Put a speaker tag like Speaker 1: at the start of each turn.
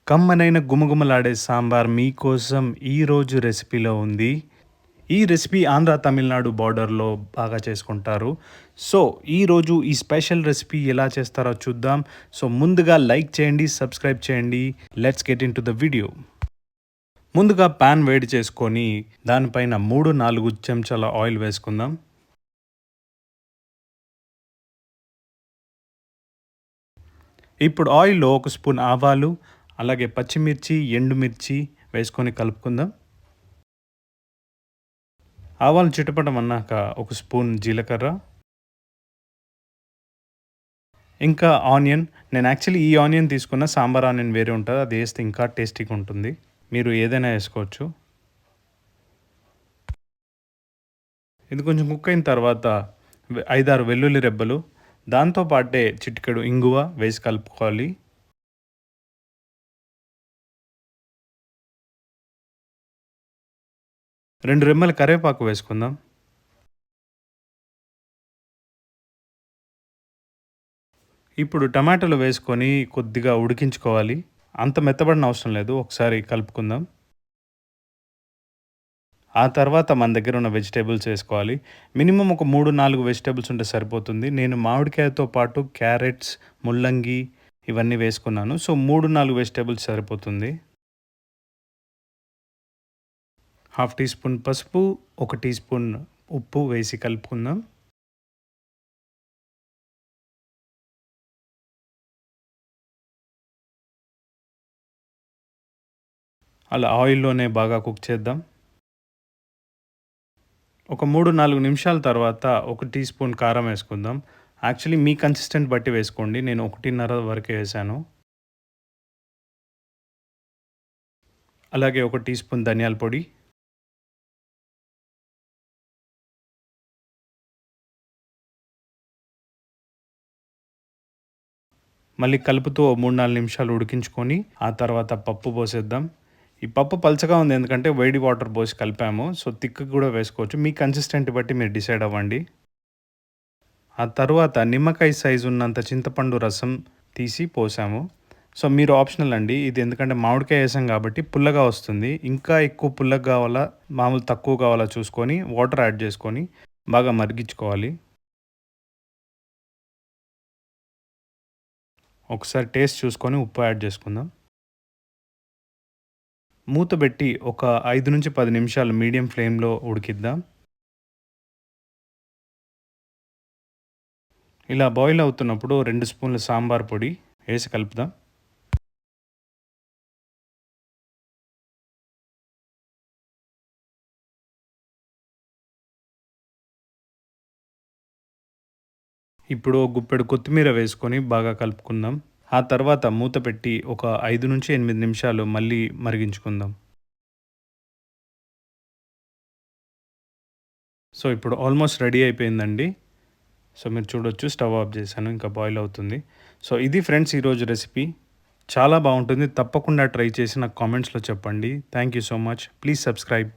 Speaker 1: కమ్మనైన గుమగుమలాడే సాంబార్ మీకోసం ఈరోజు రెసిపీలో ఉంది. ఈ రెసిపీ ఆంధ్ర, తమిళనాడు బోర్డర్‌లో బాగా చేసుకుంటారు. సో, ఈరోజు ఈ స్పెషల్ రెసిపీ ఎలా చేస్తారో చూద్దాం. సో, ముందుగా లైక్ చేయండి, సబ్స్క్రైబ్ చేయండి. Let's get into the video. ముందుగా పాన్ వేడి చేసుకొని దానిపైన 3, 4 చెంచాల ఆయిల్ వేసుకుందాం. ఇప్పుడు ఆయిల్‌లో ఒక స్పూన్ ఆవాలు, అలాగే పచ్చిమిర్చి, ఎండుమిర్చి వేసుకొని కలుపుకుందాం. ఆవాలు చిటపటమన్నాక ఒక స్పూన్ జీలకర్ర, ఇంకా ఆనియన్. నేను యాక్చువల్లీ ఈ ఆనియన్ తీసుకున్న, సాంబార్ ఆనియన్ వేరే ఉంటుంది, అది వేస్తే ఇంకా టేస్టీగా ఉంటుంది. మీరు ఏదైనా వేసుకోవచ్చు. ఇది కొంచెం కుక్ అయిన తర్వాత 5, 6 వెల్లుల్లి రెబ్బలు, దాంతోపాటే చిటికెడు ఇంగువ వేసి కలుపుకోవాలి. రెండు రెమ్మల కరివేపాకు వేసుకుందాం. ఇప్పుడు టమాటాలు వేసుకొని కొద్దిగా ఉడికించుకోవాలి. అంత మెత్తబడిన అవసరం లేదు, ఒకసారి కలుపుకుందాం. ఆ తర్వాత మన దగ్గర ఉన్న వెజిటేబుల్స్ వేసుకోవాలి. మినిమమ్ ఒక 3, 4 వెజిటేబుల్స్ ఉంటే సరిపోతుంది. నేను మామిడికాయతో పాటు క్యారెట్స్, ముల్లంగి ఇవన్నీ వేసుకున్నాను. సో 3, 4 వెజిటేబుల్స్ సరిపోతుంది. హాఫ్ టీ స్పూన్ పసుపు, 1 టీ స్పూన్ ఉప్పు వేసి కలుపుకుందాం. అలా ఆయిల్లోనే బాగా కుక్ చేద్దాం. ఒక 3, 4 నిమిషాల తర్వాత 1 టీ స్పూన్ కారం వేసుకుందాం. యాక్చువల్లీ మీ కన్సిస్టెంట్ బట్టి వేసుకోండి. నేను 1.5 వరకే వేసాను. అలాగే 1 టీ స్పూన్ ధనియాల పొడి, మళ్ళీ కలుపుతూ 3, 4 నిమిషాలు ఉడికించుకొని ఆ తర్వాత పప్పు పోసేద్దాం. ఈ పప్పు పలచగా ఉంది ఎందుకంటే వేడి వాటర్ పోసి కలిపాము. సో థిక్ కూడా వేసుకోవచ్చు. మీ కన్సిస్టెంట్ బట్టి మీరు డిసైడ్ అవ్వండి. ఆ తర్వాత నిమ్మకాయ సైజు ఉన్నంత చింతపండు రసం తీసి పోసాము. సో మీరు ఆప్షనల్ అండి. ఇది ఎందుకంటే మామిడికాయ వేసాం కాబట్టి పుల్లగా వస్తుంది. ఇంకా ఎక్కువ పుల్లగా కావాలా, మామూలు తక్కువ కావాలా చూసుకొని వాటర్ యాడ్ చేసుకొని బాగా మరిగించుకోవాలి. ఒకసారి టేస్ట్ చూసుకొని ఉప్పు యాడ్ చేసుకుందాం. మూత పెట్టి ఒక 5-10 నిమిషాలు మీడియం ఫ్లేమ్లో ఉడికిద్దాం. ఇలా బాయిల్ అవుతున్నప్పుడు 2 స్పూన్ల సాంబార్ పొడి వేసి కలుపుదాం. ఇప్పుడు గుప్పెడు కొత్తిమీర వేసుకొని బాగా కలుపుకుందాం. ఆ తర్వాత మూత పెట్టి ఒక 5-8 నిమిషాలు మళ్ళీ మరిగించుకుందాం. సో ఇప్పుడు ఆల్మోస్ట్ రెడీ అయిపోయిందండి. సో మీరు చూడొచ్చు, స్టవ్ ఆఫ్ చేశాను, ఇంకా బాయిల్ అవుతుంది. సో ఇది ఫ్రెండ్స్ ఈరోజు రెసిపీ. చాలా బాగుంటుంది. తప్పకుండా ట్రై చేసి నాకు కామెంట్స్లో చెప్పండి. Thank you so much. Please subscribe.